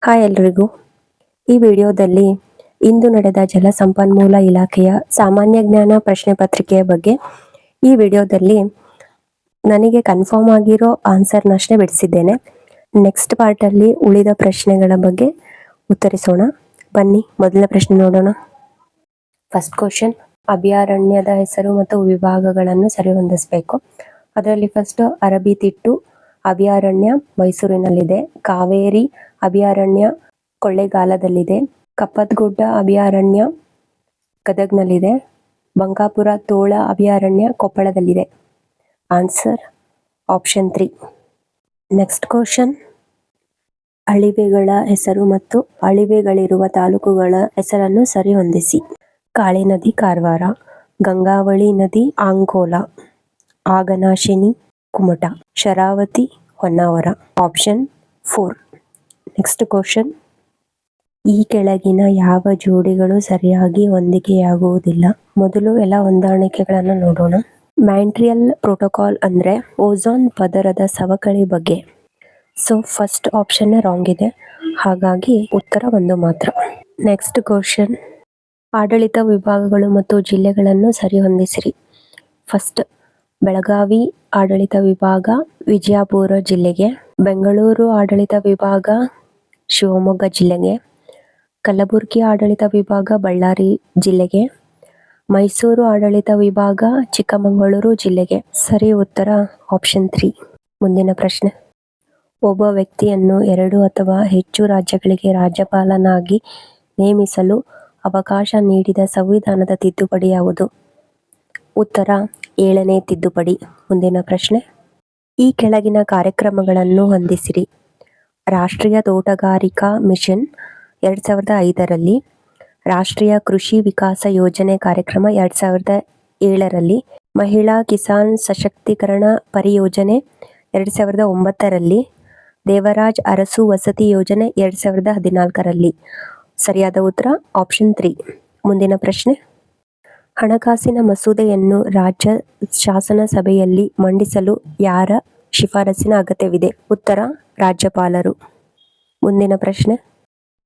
Hi ಎಲ್ರಿಗೂ. ಈ ವಿಡಿಯೋದಲ್ಲಿ ಇಂದು ನಡೆದ ಜಲಸಂಪನ್ಮೂಲ ಇಲಾಖೆಯ ಸಾಮಾನ್ಯ ಜ್ಞಾನ ಪ್ರಶ್ನೆ ಪತ್ರಿಕೆಯ ಬಗ್ಗೆ ಈ ವಿಡಿಯೋದಲ್ಲಿ ನನಗೆ ಕನ್ಫರ್ಮ್ ಆಗಿರೋ ಆನ್ಸರ್ನಷ್ಟೇ ಬಿಡಿಸಿದ್ದೇನೆ. ನೆಕ್ಸ್ಟ್ ಪಾರ್ಟಲ್ಲಿ ಉಳಿದ ಪ್ರಶ್ನೆಗಳ ಬಗ್ಗೆ ಉತ್ತರಿಸೋಣ. ಬನ್ನಿ ಮೊದಲನೇ ಪ್ರಶ್ನೆ ನೋಡೋಣ. ಫಸ್ಟ್ ಕ್ವಶನ್, ಅಭಯಾರಣ್ಯದ ಹೆಸರು ಮತ್ತು ವಿಭಾಗಗಳನ್ನು ಸರಿಹೊಂದಿಸಬೇಕು. ಅದರಲ್ಲಿ ಫಸ್ಟ್ ಅರಬಿತಿಟ್ಟು ಅಭಯಾರಣ್ಯ ಮೈಸೂರಿನಲ್ಲಿದೆ. ಕಾವೇರಿ ಅಭಯಾರಣ್ಯ ಕೊಳ್ಳೇಗಾಲದಲ್ಲಿದೆ. ಕಪ್ಪತಗುಡ್ಡ ಅಭಯಾರಣ್ಯ ಗದಗ್ನಲ್ಲಿದೆ. ಬಂಕಾಪುರ ತೋಳ ಅಭಯಾರಣ್ಯ ಕೊಪ್ಪಳದಲ್ಲಿದೆ. Answer option 3. ನೆಕ್ಸ್ಟ್ ಕ್ವಶನ್, ಅಳಿವೆಗಳ ಹೆಸರು ಮತ್ತು ಅಳಿವೆಗಳಿರುವ ತಾಲೂಕುಗಳ ಹೆಸರನ್ನು ಸರಿಹೊಂದಿಸಿ. ಕಾಳಿ ನದಿ ಕಾರವಾರ, ಗಂಗಾವಳಿ ನದಿ Ankola, Aghanashini Kumta, Sharavathi Honnavar. Option 4. Next question, ಈ ಕೆಳಗಿನ ಯಾವ ಜೋಡಿಗಳು ಸರಿಯಾಗಿ ಹೊಂದಿಕೆಯಾಗುವುದಿಲ್ಲ? ಮೊದಲು ಎಲ್ಲ ಹೊಂದಾಣಿಕೆಗಳನ್ನು ನೋಡೋಣ. ಮಾಂಟ್ರಿಯಲ್ ಪ್ರೋಟೋಕಾಲ್ ಅಂದ್ರೆ ಓಝೋನ್ ಪದರದ ಸವಕಳಿ ಬಗ್ಗೆ. ಸೊ ಫಸ್ಟ್ ಆಪ್ಷನ್ ರಾಂಗ್ ಇದೆ, ಹಾಗಾಗಿ ಉತ್ತರ ಒಂದು ಮಾತ್ರ. ನೆಕ್ಸ್ಟ್ ಕ್ವಶನ್, ಆಡಳಿತ ವಿಭಾಗಗಳು ಮತ್ತು ಜಿಲ್ಲೆಗಳನ್ನು ಸರಿಹೊಂದಿಸಿರಿ. ಫಸ್ಟ್ ಬೆಳಗಾವಿ ಆಡಳಿತ ವಿಭಾಗ ವಿಜಯಪುರ ಜಿಲ್ಲೆಗೆ, ಬೆಂಗಳೂರು ಆಡಳಿತ ವಿಭಾಗ ಶಿವಮೊಗ್ಗ ಜಿಲ್ಲೆಗೆ, ಕಲಬುರಗಿ ಆಡಳಿತ ವಿಭಾಗ ಬಳ್ಳಾರಿ ಜಿಲ್ಲೆಗೆ, ಮೈಸೂರು ಆಡಳಿತ ವಿಭಾಗ ಚಿಕ್ಕಮಗಳೂರು ಜಿಲ್ಲೆಗೆ. ಸರಿ ಉತ್ತರ ಆಪ್ಷನ್ 3. ಮುಂದಿನ ಪ್ರಶ್ನೆ, ಒಬ್ಬ ವ್ಯಕ್ತಿಯನ್ನು 2 ಅಥವಾ ಹೆಚ್ಚು ರಾಜ್ಯಗಳಿಗೆ ರಾಜ್ಯಪಾಲನಾಗಿ ನೇಮಿಸಲು ಅವಕಾಶ ನೀಡಿದ ಸಂವಿಧಾನದ ತಿದ್ದುಪಡಿ ಯಾವುದು? ಉತ್ತರ 7ನೇ ತಿದ್ದುಪಡಿ. ಮುಂದಿನ ಪ್ರಶ್ನೆ, ಈ ಕೆಳಗಿನ ಕಾರ್ಯಕ್ರಮಗಳನ್ನು ಹೊಂದಿಸಿರಿ. ರಾಷ್ಟ್ರೀಯ ತೋಟಗಾರಿಕಾ ಮಿಷನ್ 2005ರಲ್ಲಿ, ರಾಷ್ಟ್ರೀಯ ಕೃಷಿ ವಿಕಾಸ ಯೋಜನೆ ಕಾರ್ಯಕ್ರಮ 2007ರಲ್ಲಿ, ಮಹಿಳಾ ಕಿಸಾನ್ ಸಶಕ್ತೀಕರಣ ಪರಿಯೋಜನೆ 2009ರಲ್ಲಿ, ದೇವರಾಜ್ ಅರಸು ವಸತಿ ಯೋಜನೆ 2014ರಲ್ಲಿ. ಸರಿಯಾದ ಉತ್ತರ ಆಪ್ಷನ್ 3. ಮುಂದಿನ ಪ್ರಶ್ನೆ, ಹಣಕಾಸಿನ ಮಸೂದೆಯನ್ನು ರಾಜ್ಯ ಶಾಸನಸಭೆಯಲ್ಲಿ ಮಂಡಿಸಲು ಯಾರ ಶಿಫಾರಸಿನ ಅಗತ್ಯವಿದೆ? ಉತ್ತರ ರಾಜ್ಯಪಾಲರು. ಮುಂದಿನ ಪ್ರಶ್ನೆ,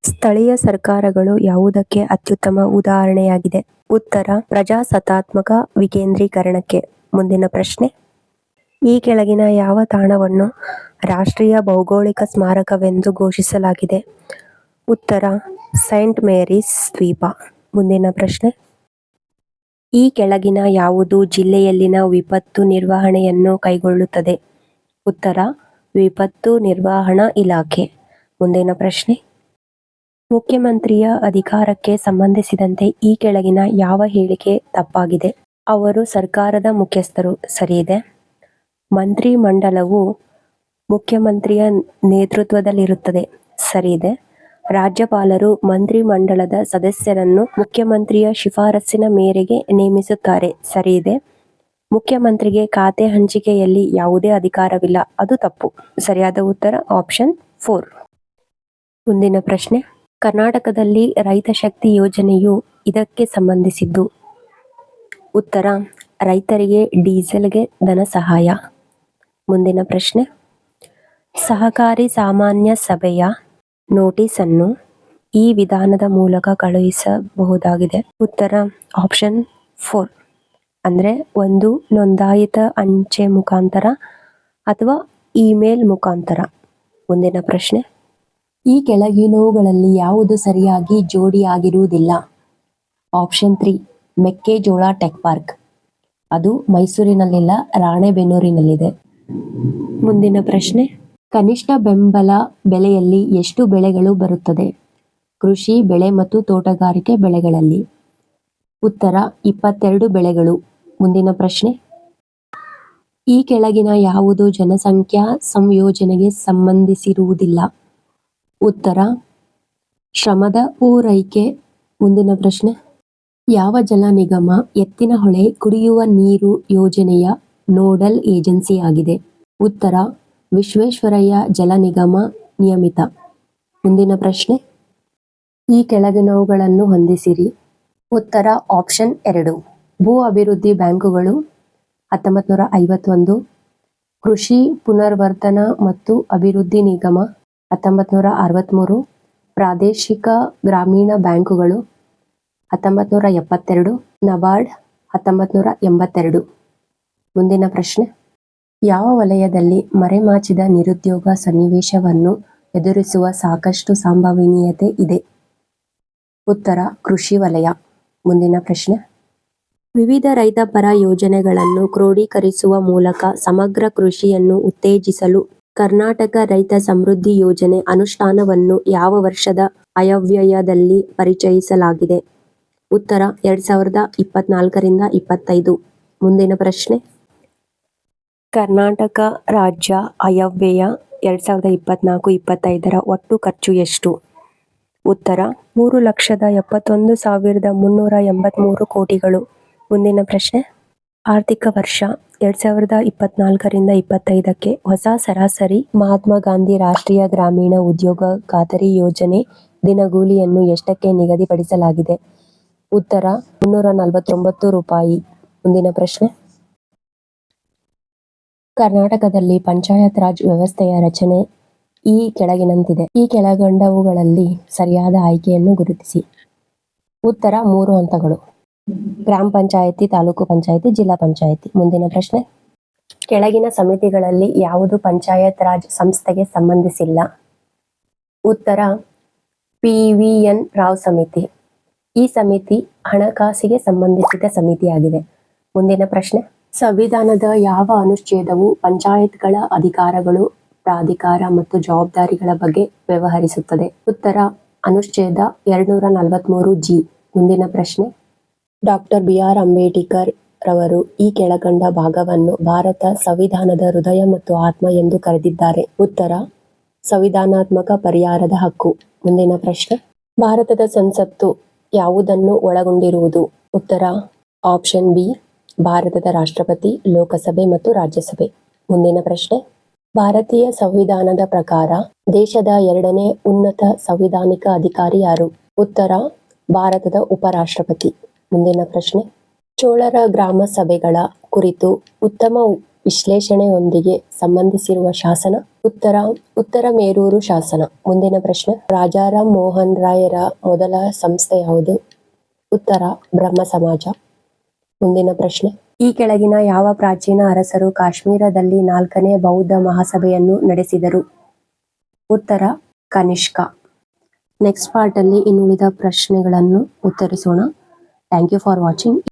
ಸ್ಥಳೀಯ ಸರ್ಕಾರಗಳು ಯಾವುದಕ್ಕೆ ಅತ್ಯುತ್ತಮ ಉದಾಹರಣೆಯಾಗಿದೆ? ಉತ್ತರ ಪ್ರಜಾಸತ್ತಾತ್ಮಕ ವಿಕೇಂದ್ರೀಕರಣಕ್ಕೆ. ಮುಂದಿನ ಪ್ರಶ್ನೆ, ಈ ಕೆಳಗಿನ ಯಾವ ತಾಣವನ್ನು ರಾಷ್ಟ್ರೀಯ ಭೌಗೋಳಿಕ ಸ್ಮಾರಕವೆಂದು ಘೋಷಿಸಲಾಗಿದೆ? ಉತ್ತರ ಸೈಂಟ್ ಮೇರೀಸ್ ದ್ವೀಪ. ಮುಂದಿನ ಪ್ರಶ್ನೆ, ಈ ಕೆಳಗಿನ ಯಾವುದು ಜಿಲ್ಲೆಯಲ್ಲಿನ ವಿಪತ್ತು ನಿರ್ವಹಣೆಯನ್ನು ಕೈಗೊಳ್ಳುತ್ತದೆ? ಉತ್ತರ ವಿಪತ್ತು ನಿರ್ವಹಣಾ ಇಲಾಖೆ. ಮುಂದಿನ ಪ್ರಶ್ನೆ, ಮುಖ್ಯಮಂತ್ರಿಯ ಅಧಿಕಾರಕ್ಕೆ ಸಂಬಂಧಿಸಿದಂತೆ ಈ ಕೆಳಗಿನ ಯಾವ ಹೇಳಿಕೆ ತಪ್ಪಾಗಿದೆ? ಅವರು ಸರ್ಕಾರದ ಮುಖ್ಯಸ್ಥರು. ಸರಿಯಿದೆ. ಮಂತ್ರಿಮಂಡಲವು ಮುಖ್ಯಮಂತ್ರಿಯ ನೇತೃತ್ವದಲ್ಲಿರುತ್ತದೆ. ಸರಿಯಿದೆ. ರಾಜ್ಯಪಾಲರು ಮಂತ್ರಿಮಂಡಲದ ಸದಸ್ಯರನ್ನು ಮುಖ್ಯಮಂತ್ರಿಯ ಶಿಫಾರಸ್ಸಿನ ಮೇರೆಗೆ ನೇಮಿಸುತ್ತಾರೆ. ಸರಿಯಿದೆ. ಮುಖ್ಯಮಂತ್ರಿಗೆ ಖಾತೆ ಹಂಚಿಕೆಯಲ್ಲಿ ಯಾವುದೇ ಅಧಿಕಾರವಿಲ್ಲ. ಅದು ತಪ್ಪು. ಸರಿಯಾದ ಉತ್ತರ ಆಪ್ಷನ್ 4. ಮುಂದಿನ ಪ್ರಶ್ನೆ, ಕರ್ನಾಟಕದಲ್ಲಿ ರೈತ ಶಕ್ತಿ ಯೋಜನೆಯು ಇದಕ್ಕೆ ಸಂಬಂಧಿಸಿದ್ದು? ಉತ್ತರ ರೈತರಿಗೆ ಡೀಸೆಲ್ಗೆ ಧನ ಸಹಾಯ. ಮುಂದಿನ ಪ್ರಶ್ನೆ, ಸಹಕಾರಿ ಸಾಮಾನ್ಯ ಸಭೆಯ ನೋಟಿಸನ್ನು ಈ ವಿಧಾನದ ಮೂಲಕ ಕಳುಹಿಸಬಹುದಾಗಿದೆ. ಉತ್ತರ ಆಪ್ಷನ್ 4. ಅಂದರೆ ಒಂದು ನೋಂದಾಯಿತ ಅಂಚೆ ಮುಖಾಂತರ ಅಥವಾ ಇಮೇಲ್ ಮುಖಾಂತರ. ಮುಂದಿನ ಪ್ರಶ್ನೆ, ಈ ಕೆಳಗಿನವುಗಳಲ್ಲಿ ಯಾವುದು ಸರಿಯಾಗಿ ಜೋಡಿಯಾಗಿರುವುದಿಲ್ಲ? ಆಪ್ಷನ್ 3 ಮೆಕ್ಕೆಜೋಳ ಟೆಕ್ ಪಾರ್ಕ್. ಅದು ಮೈಸೂರಿನಲ್ಲಿಲ್ಲ, ರಾಣೆಬೆನ್ನೂರಿನಲ್ಲಿದೆ. ಮುಂದಿನ ಪ್ರಶ್ನೆ, ಕನಿಷ್ಠ ಬೆಂಬಲ ಬೆಲೆಯಲ್ಲಿ ಎಷ್ಟು ಬೆಳೆಗಳು ಬರುತ್ತದೆ? ಕೃಷಿ ಬೆಳೆ ಮತ್ತು ತೋಟಗಾರಿಕೆ ಬೆಳೆಗಳಲ್ಲಿ. ಉತ್ತರ 22 ಬೆಳೆಗಳು. ಮುಂದಿನ ಪ್ರಶ್ನೆ, ಈ ಕೆಳಗಿನ ಯಾವುದು ಜನಸಂಖ್ಯಾ ಸಂಯೋಜನೆಗೆ ಸಂಬಂಧಿಸಿರುವುದಿಲ್ಲ? ಉತ್ತರ ಶ್ರಮದ ಪೂರೈಕೆ. ಮುಂದಿನ ಪ್ರಶ್ನೆ, ಯಾವ ಜಲ ನಿಗಮ ಎತ್ತಿನಹೊಳೆ ಕುಡಿಯುವ ನೀರು ಯೋಜನೆಯ ನೋಡಲ್ ಏಜೆನ್ಸಿಯಾಗಿದೆ? ಉತ್ತರ ವಿಶ್ವೇಶ್ವರಯ್ಯ ಜಲ ನಿಗಮ ನಿಯಮಿತ. ಮುಂದಿನ ಪ್ರಶ್ನೆ, ಈ ಕೆಳಗಿನವುಗಳನ್ನು ಹೊಂದಿಸಿರಿ. ಉತ್ತರ ಆಪ್ಷನ್ 2 ಭೂ ಅಭಿವೃದ್ಧಿ ಬ್ಯಾಂಕುಗಳು 1951, ಕೃಷಿ ಪುನರ್ವರ್ತನಾ ಮತ್ತು ಅಭಿವೃದ್ಧಿ ನಿಗಮ 1963, ಪ್ರಾದೇಶಿಕ ಗ್ರಾಮೀಣ ಬ್ಯಾಂಕುಗಳು 1972, ನಬಾರ್ಡ್ 1982. ಮುಂದಿನ ಪ್ರಶ್ನೆ, ಯಾವ ವಲಯದಲ್ಲಿ ಮರೆಮಾಚಿದ ನಿರುದ್ಯೋಗ ಸನ್ನಿವೇಶವನ್ನು ಎದುರಿಸುವ ಸಾಕಷ್ಟು ಸಂಭವನೀಯತೆ ಇದೆ? ಉತ್ತರ, ಕೃಷಿ ವಲಯ. ಮುಂದಿನ ಪ್ರಶ್ನೆ, ವಿವಿಧ ರೈತಪರ ಯೋಜನೆಗಳನ್ನು ಕ್ರೋಢೀಕರಿಸುವ ಮೂಲಕ ಸಮಗ್ರ ಕೃಷಿಯನ್ನು ಉತ್ತೇಜಿಸಲು ಕರ್ನಾಟಕ ರೈತ ಸಮೃದ್ಧಿ ಯೋಜನೆ ಅನುಷ್ಠಾನವನ್ನು ಯಾವ ವರ್ಷದ ಆಯವ್ಯಯದಲ್ಲಿ ಪರಿಚಯಿಸಲಾಗಿದೆ? ಉತ್ತರ, 2024ರಿಂದ 25. ಮುಂದಿನ ಪ್ರಶ್ನೆ, ಕರ್ನಾಟಕ ರಾಜ್ಯ ಆಯವ್ಯಯ 2024-25ರ ಒಟ್ಟು ಖರ್ಚು ಎಷ್ಟು? ಉತ್ತರ, 3,71,383 ಕೋಟಿಗಳು. ಮುಂದಿನ ಪ್ರಶ್ನೆ, ಆರ್ಥಿಕ ವರ್ಷ 2024ರಿಂದ 25ಕ್ಕೆ ಹೊಸ ಸರಾಸರಿ ಮಹಾತ್ಮ ಗಾಂಧಿ ರಾಷ್ಟ್ರೀಯ ಗ್ರಾಮೀಣ ಉದ್ಯೋಗ ಖಾತರಿ ಯೋಜನೆ ದಿನಗೂಲಿಯನ್ನು ಎಷ್ಟಕ್ಕೆ ನಿಗದಿಪಡಿಸಲಾಗಿದೆ? ಉತ್ತರ, 349 ರೂಪಾಯಿ. ಮುಂದಿನ ಪ್ರಶ್ನೆ, ಕರ್ನಾಟಕದಲ್ಲಿ ಪಂಚಾಯತ್ ರಾಜ್ ವ್ಯವಸ್ಥೆಯ ರಚನೆ ಈ ಕೆಳಗಿನಂತಿದೆ. ಈ ಕೆಳಕಂಡವುಗಳಲ್ಲಿ ಸರಿಯಾದ ಆಯ್ಕೆಯನ್ನು ಗುರುತಿಸಿ. ಉತ್ತರ, 3 ಹಂತಗಳು: ಗ್ರಾಮ ಪಂಚಾಯತಿ, ತಾಲೂಕು ಪಂಚಾಯತಿ, ಜಿಲ್ಲಾ ಪಂಚಾಯತಿ. ಮುಂದಿನ ಪ್ರಶ್ನೆ, ಕೆಳಗಿನ ಸಮಿತಿಗಳಲ್ಲಿ ಯಾವುದು ಪಂಚಾಯತ್ ರಾಜ್ ಸಂಸ್ಥೆಗೆ ಸಂಬಂಧಿಸಿಲ್ಲ? ಉತ್ತರ, PVN ರಾವ್ ಸಮಿತಿ. ಈ ಸಮಿತಿ ಹಣಕಾಸಿಗೆ ಸಂಬಂಧಿಸಿದ ಸಮಿತಿಯಾಗಿದೆ. ಮುಂದಿನ ಪ್ರಶ್ನೆ, ಸಂವಿಧಾನದ ಯಾವ ಅನುಚ್ಛೇದವು ಪಂಚಾಯತ್ಗಳ ಅಧಿಕಾರಗಳು, ಪ್ರಾಧಿಕಾರ ಮತ್ತು ಜವಾಬ್ದಾರಿಗಳ ಬಗ್ಗೆ ವ್ಯವಹರಿಸುತ್ತದೆ? ಉತ್ತರ, ಅನುಚ್ಛೇದ 243G. ಮುಂದಿನ ಪ್ರಶ್ನೆ, ಡಾಕ್ಟರ್ BR ಅಂಬೇಡ್ಕರ್ ರವರು ಈ ಕೆಳಕಂಡ ಭಾಗವನ್ನು ಭಾರತ ಸಂವಿಧಾನದ ಹೃದಯ ಮತ್ತು ಆತ್ಮ ಎಂದು ಕರೆದಿದ್ದಾರೆ? ಉತ್ತರ, ಸಂವಿಧಾನಾತ್ಮಕ ಪರಿಹಾರದ ಹಕ್ಕು. ಮುಂದಿನ ಪ್ರಶ್ನೆ, ಭಾರತದ ಸಂಸತ್ತು ಯಾವುದನ್ನು ಒಳಗೊಂಡಿರುವುದು? ಉತ್ತರ, ಆಪ್ಷನ್ ಬಿ, ಭಾರತದ ರಾಷ್ಟ್ರಪತಿ, ಲೋಕಸಭೆ ಮತ್ತು ರಾಜ್ಯಸಭೆ. ಮುಂದಿನ ಪ್ರಶ್ನೆ, ಭಾರತೀಯ ಸಂವಿಧಾನದ ಪ್ರಕಾರ ದೇಶದ 2ನೇ ಉನ್ನತ ಸಂವಿಧಾನಿಕ ಅಧಿಕಾರಿ ಯಾರು? ಉತ್ತರ, ಭಾರತದ ಉಪರಾಷ್ಟ್ರಪತಿ. ಮುಂದಿನ ಪ್ರಶ್ನೆ, ಚೋಳರ ಗ್ರಾಮ ಸಭೆಗಳ ಕುರಿತು ಉತ್ತಮ ವಿಶ್ಲೇಷಣೆಯೊಂದಿಗೆ ಸಂಬಂಧಿಸಿರುವ ಶಾಸನ? ಉತ್ತರ, ಉತ್ತರಮೇರೂರು ಶಾಸನ. ಮುಂದಿನ ಪ್ರಶ್ನೆ, ರಾಜಾರಾಮ್ ಮೋಹನ್ ರಾಯರ ಮೊದಲ ಸಂಸ್ಥೆ ಯಾವುದು? ಉತ್ತರ, ಬ್ರಹ್ಮ ಸಮಾಜ. ಮುಂದಿನ ಪ್ರಶ್ನೆ, ಈ ಕೆಳಗಿನ ಯಾವ ಪ್ರಾಚೀನ ಅರಸರು ಕಾಶ್ಮೀರದಲ್ಲಿ 4ನೇ ಬೌದ್ಧ ಮಹಾಸಭೆಯನ್ನು ನಡೆಸಿದರು? ಉತ್ತರ, ಕನಿಷ್ಕ. ನೆಕ್ಸ್ಟ್ ಪಾರ್ಟ್ ಅಲ್ಲಿ ಇನ್ನುಳಿದ ಪ್ರಶ್ನೆಗಳನ್ನು ಉತ್ತರಿಸೋಣ. Thank you for watching.